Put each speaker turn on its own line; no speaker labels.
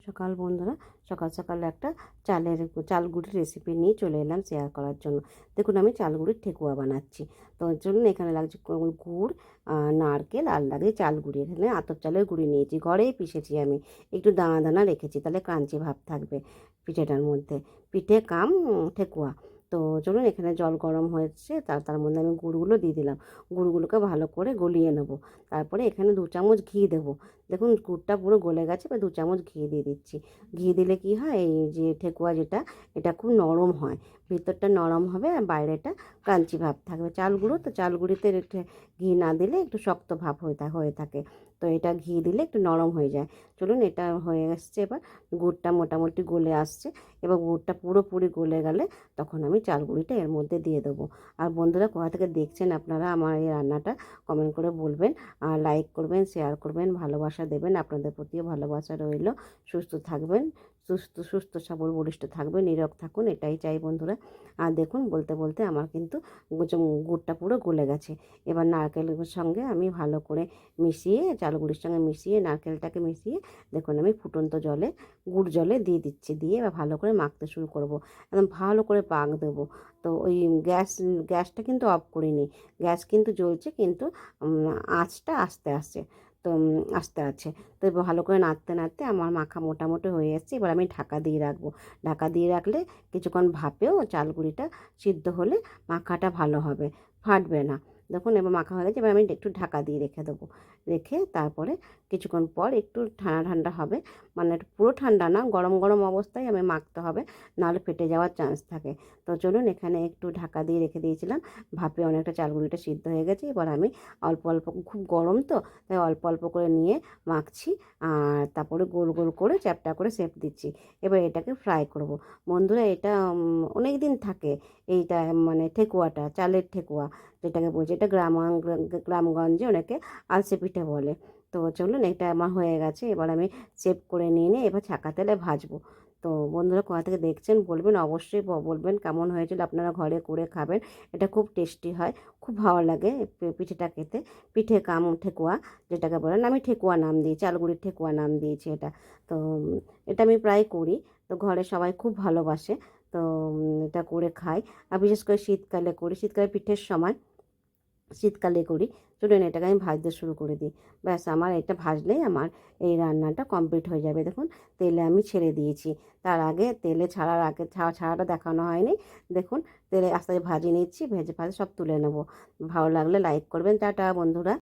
সকাল বন্ধুরা, সকাল সকাল একটা চাল গুঁড়ির রেসিপি নিয়ে চলে এলাম শেয়ার করার জন্য। দেখুন আমি চাল গুঁড়ির ঠেকুয়া বানাচ্ছি। তো ওর জন্য এখানে লাগছে গুড়, নারকেল আর লাগে চাল গুঁড়ি। এখানে আতপ চালের গুঁড়ি নিয়েছি, ঘরেই পিষেছি আমি। একটু দানা দানা রেখেছি, তাহলে ক্রাঞ্চি ভাব থাকবে পিঠেটার মধ্যে। পিঠে কাম ঠেকুয়া। তো চলুন, এখানে জল গরম হয়েছে, তার মধ্যে আমি গুড়গুলো দিয়ে দিলাম। গুড়গুলোকে ভালো করে গলিয়ে নেবো। তারপরে এখানে 2 চামচ ঘি দেবো। দেখুন গুড়টা পুরো গলে গেছে, এবার 2 চামচ ঘি দিয়ে দিচ্ছি। ঘি দিলে কি হয়, এই যে ঠেকুয়া যেটা, এটা খুব নরম হয়। ভিতরটা নরম হবে আর বাইরেটা ক্রাঞ্চি ভাব থাকবে। চাল গুঁড়ো তো, চাল গুঁড়িতে একটু ঘি না দিলে একটু শক্ত ভাব হয়ে থাকে। তো এটা ঘি দিলে একটু নরম হয়ে যায়। চলুন, এটা হয়ে এসছে। এবার গুড়টা মোটামুটি গলে আসছে। এবার গুড়টা পুরোপুরি গলে গেলে তখন আমি চাল গুঁড়িটা এর মধ্যে দিয়ে দেবো। আর বন্ধুরা, কোথা থেকে দেখছেন আপনারা আমার এই রান্নাটা কমেন্ট করে বলবেন। আর লাইক করবেন, শেয়ার করবেন, ভালোবাসা দেবেন। আপনাদের প্রতিও ভালোবাসা রইল। সুস্থ থাকবেন, সুস্থ সবল বলিষ্ঠ থাকবেন, নীরোগ থাকুন, এটাই চাই বন্ধুরা। আর দেখুন, বলতে বলতে আমার কিন্তু গুড়টা পুরো গলে গেছে। এবার নারকেলের সঙ্গে আমি ভালো করে মিশিয়ে, চাল গুঁড়ির সঙ্গে মিশিয়ে, নারকেলটাকে মিশিয়ে, দেখুন আমি ফুটন্ত জলে, গুড় জলে দিয়ে দিচ্ছি। দিয়ে এবার ভালো করে মাখতে শুরু করব। একদম ভালো করে পাক দেবো। তো ওই গ্যাসটা কিন্তু অফ করিনি। গ্যাস কিন্তু জ্বলছে, কিন্তু আঁচটা আস্তে আস্তে, তো আস্তে আছে। তো এবার ভালো করে নাড়তে নাড়তে আমার মাখা মোটামুটি হয়ে এসেছে। এবার আমি ঢাকা দিয়ে রাখবো। ঢাকা দিয়ে রাখলে কিছুক্ষণ ভাপেও চালগুড়িটা সিদ্ধ হলে মাখাটা ভালো হবে, ফাটবে না। দেখুন এবার মাখা হয়ে গেছে। এবার আমি একটু ঢাকা দিয়ে রেখে দেবো। রেখে তারপরে কিছুক্ষণ পর একটু ঠান্ডা ঠান্ডা হবে, মানে পুরো ঠান্ডা না, গরম গরম অবস্থায় আমি মাখতে হবে, নাহলে ফেটে যাওয়ার চান্স থাকে। তো চলুন, এখানে একটু ঢাকা দিয়ে রেখে দিয়েছিলাম। ভাপে অনেকটা চালগুড়িটা সিদ্ধ হয়ে গেছে। এবার আমি অল্প অল্প, খুব গরম তো, তাই অল্প অল্প করে নিয়ে মাখছি। আর তারপরে গোল গোল করে চ্যাপটা করে শেপ দিচ্ছি। এবার এটাকে ফ্রাই করব। বন্ধুরা, এটা অনেক দিন থাকে। এইটা মানে ঠেকুয়াটা, চালের ঠেকুয়া যেটাকে বলছে, এটা গ্রামগঞ্জে অনেকে আলসে পিঠে বলে। তো চলুন, এটা আমার হয়ে গেছে। এবার আমি শেপ করে নিয়ে এবার ছাঁকা তেলে ভাজবো। তো বন্ধুরা, কোথা থেকে দেখছেন বলবেন, অবশ্যই বলবেন কেমন হয়েছিল। আপনারা ঘরে করে খাবেন, এটা খুব টেস্টি হয়, খুব ভালো লাগে পিঠেটা খেতে। পিঠে কাম ঠেকুয়া যেটাকে বলেন, আমি ঠেকুয়া নাম দিই, চালগুড়ির ঠেকুয়া নাম দিয়েছি এটা। তো এটা আমি প্রায় করি। তো ঘরে সবাই খুব ভালোবাসে। তো এটা করে খাই। আর বিশেষ করে শীতকালে করি, শীতকালে পিঠের সময় শীতকালে করি। চলুন, এটাকে আমি ভাজতে শুরু করে দিই। ব্যাস, আমার এটা ভাজলেই আমার এই রান্নাটা কমপ্লিট হয়ে যাবে। দেখুন তেলে আমি ছেড়ে দিয়েছি। তার আগে তেলে ছাড়ার আগে, ছাড়াটা দেখানো হয়নি। দেখুন তেলে আস্তে আস্তে ভাজি নিচ্ছি, ভেজে সব তুলে নেব। ভালো লাগলে লাইক করবেন। টাটা বন্ধুরা।